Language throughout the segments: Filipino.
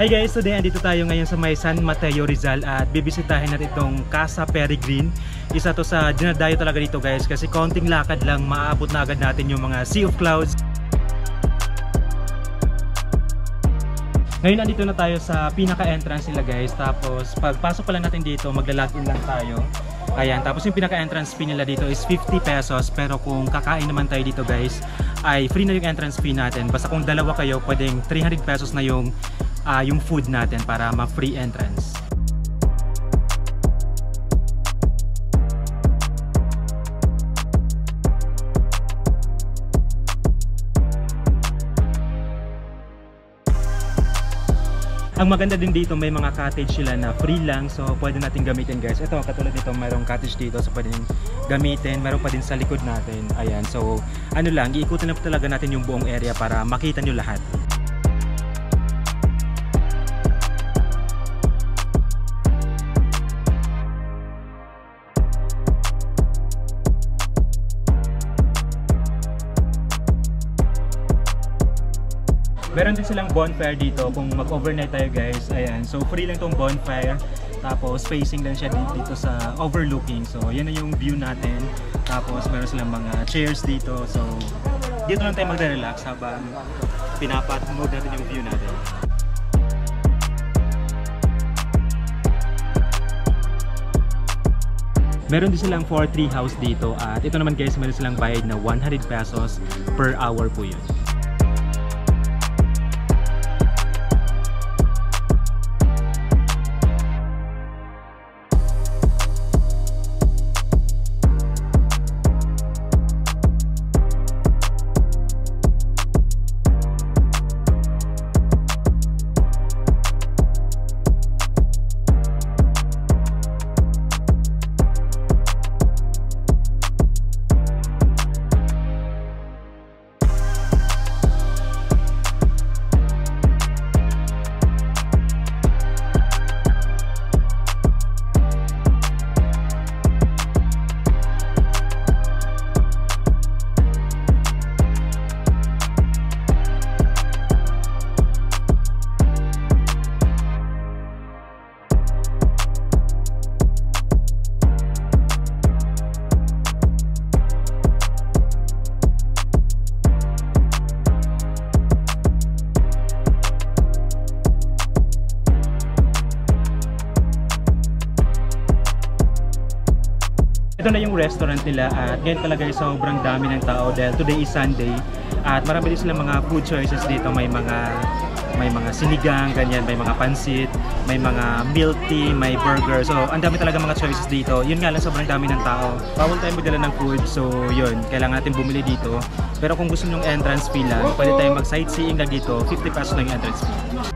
Hi guys, today andito tayo ngayon sa may San Mateo, Rizal at bibisitahin natin itong Casa Peregrine. Isa to sa dinadayo talaga dito guys kasi konting lakad lang maaabot na agad natin yung mga Sea of Clouds. Ngayon andito na tayo sa pinaka-entrance nila guys, tapos pagpasok pa lang natin dito magla-login lang tayo. Ayan, tapos yung pinaka-entrance fee nila dito is 50 pesos, pero kung kakain naman tayo dito guys ay free na yung entrance fee natin. Basta kung dalawa kayo pwedeng 300 pesos na yung food natin para ma-free entrance. Ang maganda din dito may mga cottage sila na free lang, so pwede natin gamitin guys. Ito katulad dito mayroong cottage dito, so pwede gamitin. Meron pa din sa likod natin. Ayan, so ano lang, iikutin na talaga natin yung buong area para makita nyo lahat. Meron din silang bonfire dito kung mag-overnight tayo guys. Ayan, so free lang tong bonfire. Tapos facing lang siya dito sa overlooking. So yan na yung view natin. Tapos meron silang mga chairs dito. So dito lang tayo magre-relax habang pinapat-mode natin yung view natin. Meron din silang 4-3 house dito. At ito naman guys, meron silang bayad na 100 pesos per hour po yun. Ito na yung restaurant nila at ngayon talaga sobrang dami ng tao dahil today is Sunday at marami din silang mga food choices dito. May mga sinigang, ganyan, may mga pansit, may mga milk tea, may burger. So ang dami talaga mga choices dito. Yun nga lang, sobrang dami ng tao. Bawal tayo magdala ng food, so yun, kailangan natin bumili dito. Pero kung gusto nyo ng entrance fee lang, pwede tayo mag-sightseeing lang dito. 50 pesos lang yung entrance fee.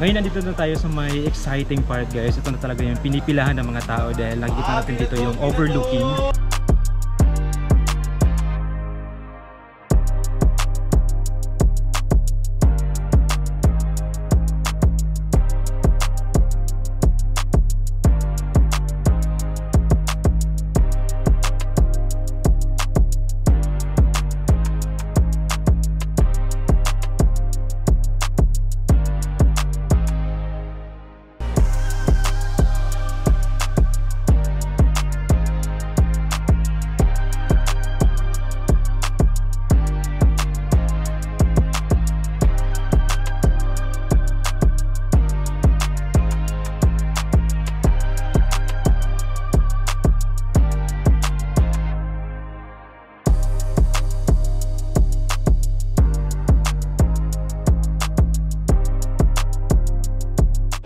Ngayon nandito na tayo sa may exciting part guys. Ito na talaga yung pinipilahan ng mga tao dahil nakikita natin dito yung overlooking.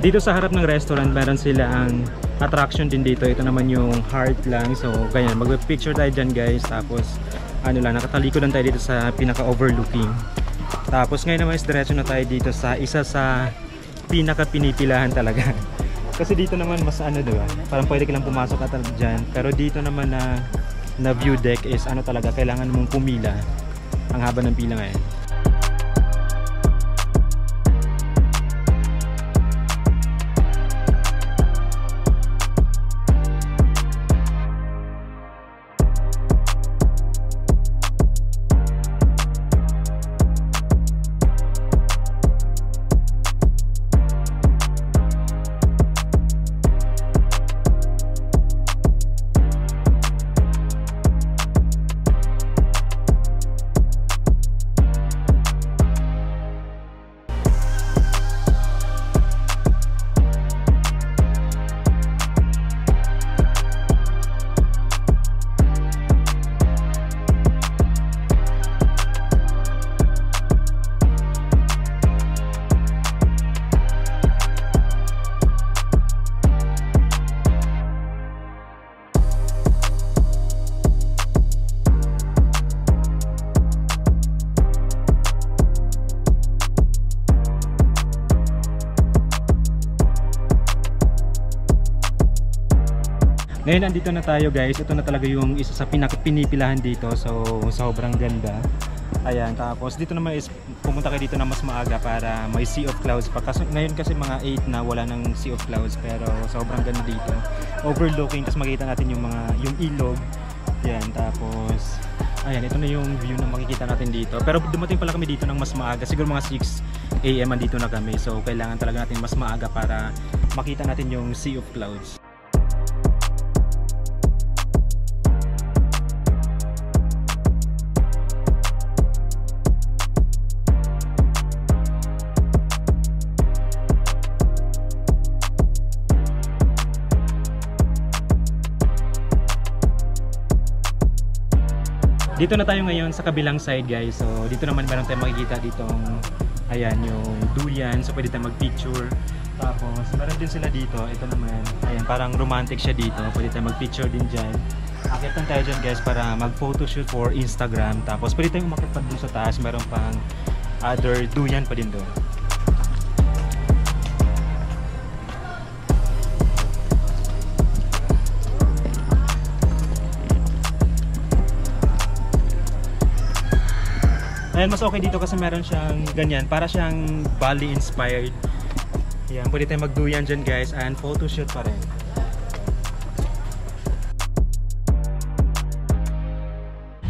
Dito sa harap ng restaurant, meron sila ang attraction din dito. Ito naman yung heart lang. So, ganyan. Mag-picture tayo dyan guys. Tapos, ano lang, nakatalikod lang tayo dito sa pinaka-overlooking. Tapos ngayon naman is diretso na tayo dito sa isa sa pinaka-pinipilahan talaga. Kasi dito naman mas ano, diba? Parang pwede ka lang pumasok at dyan. Pero dito naman na view deck is ano talaga, kailangan mong pumila. Ang haba ng pila ngayon. Ngayon andito na tayo guys, ito na talaga yung isa sa pinaka-pinipilahan dito, so sobrang ganda. Ayan, tapos dito naman is pumunta kayo dito na mas maaga para may sea of clouds pa. Ngayon kasi mga 8 na wala ng sea of clouds, pero sobrang ganda dito. Overlooking, tapos makikita natin yung ilog. Ayan, tapos ayan, ito na yung view na makikita natin dito. Pero dumating pala kami dito ng mas maaga, siguro mga 6 AM andito na kami. So kailangan talaga natin mas maaga para makita natin yung sea of clouds. Dito na tayo ngayon sa kabilang side guys. So dito naman meron tayong makikita ditong ayan yung durian. So pwede tayong mag-picture. Tapos meron din sila dito. Ito naman, ayan parang romantic siya dito. Pwede tayong mag-picture din dyan. Akitan tayo dyan guys para mag-photoshoot for Instagram. Tapos pwede tayong umakit pa dun sa taas. Meron pang other durian pa din doon. Ayan, mas okay dito kasi meron siyang ganyan, para siyang Bali inspired. Ayan, pwede tayong magduyan dyan guys and photoshoot pa rin.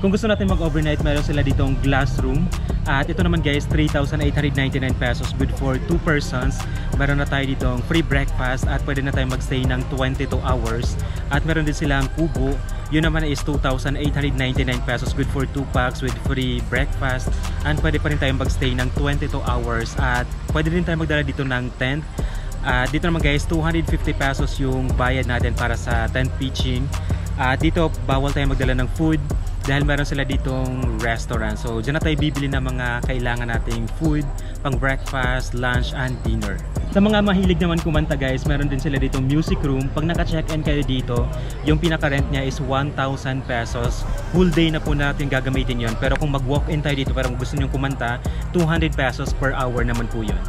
Kung gusto natin mag-overnight, meron sila ditong glass room. At ito naman guys, 3,899 pesos, good for 2 persons. Meron na tayo ditong free breakfast at pwede na tayo magstay ng 22 hours. At meron din silang kubo. Yun naman is 2,899 pesos, good for 2 packs with free breakfast. And pwede pa rin tayong magstay ng 22 hours. At pwede rin tayo magdala dito ng tent. Dito naman guys, 250 pesos yung bayad natin para sa tent pitching. Dito bawal tayo magdala ng food dahil meron sila ditong restaurant. So dyan na tayo bibili ng mga kailangan nating food, pang breakfast, lunch, and dinner. Sa mga mahilig naman kumanta guys, meron din sila ditong music room. Pag naka-check-in kayo dito, yung pinaka-rent niya is 1,000 pesos. Full day na po natin gagamitin yon. Pero kung mag-walk-in tayo dito, pero kung gusto nyo kumanta, 200 pesos per hour naman po yun.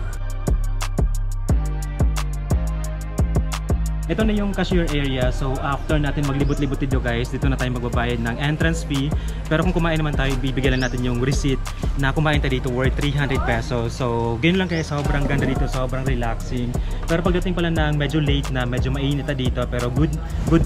Ito na yung cashier area. So after natin maglibot-libot dito guys, dito na tayo magbabayad ng entrance fee. Pero kung kumain naman tayo, bibigyan natin yung receipt na kumain tayo dito worth 300 pesos. So ganyan lang kayo, sobrang ganda dito, sobrang relaxing. Pero pagdating pala ng medyo late na, medyo mainit na dito, pero good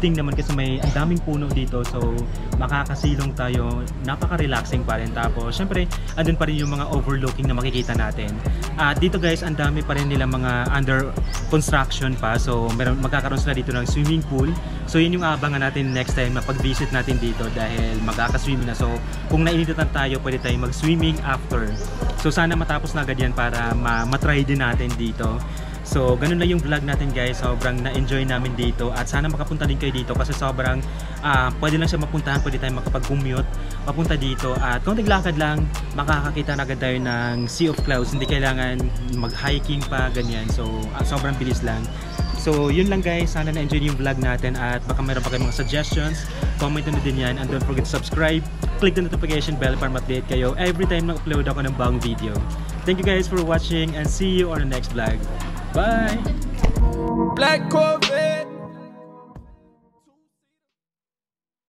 thing naman kasi may ang daming puno dito. So makakasilong tayo, napaka-relaxing pa rin. Tapos syempre, andun pa rin yung mga overlooking na makikita natin. At dito guys, ang dami pa rin nila mga under construction pa. So magkakaroon sila dito ng swimming pool. So yun yung abangan natin next time mapag-visit natin dito dahil magkaka-swimming na. So kung nainitan tayo, pwede tayong mag-swimming after. So sana matapos na agad yan para matry din natin dito. So ganun na yung vlog natin guys, sobrang na-enjoy namin dito at sana makapunta din kayo dito kasi sobrang pwede lang siya mapuntahan, pwede tayong makapag-commute papunta dito at konting lakad lang makakakita na agad tayo ng Sea of Clouds, hindi kailangan mag-hiking pa ganyan. So sobrang bilis lang. So yun lang guys, sana na-enjoy yung vlog natin at baka meron pa kayong mga suggestions, comment nyo din yan and don't forget to subscribe click the notification bell para ma-update kayo every time na-upload ako ng bagong video. Thank you guys for watching and see you on the next vlog. Bye! Black Corvette.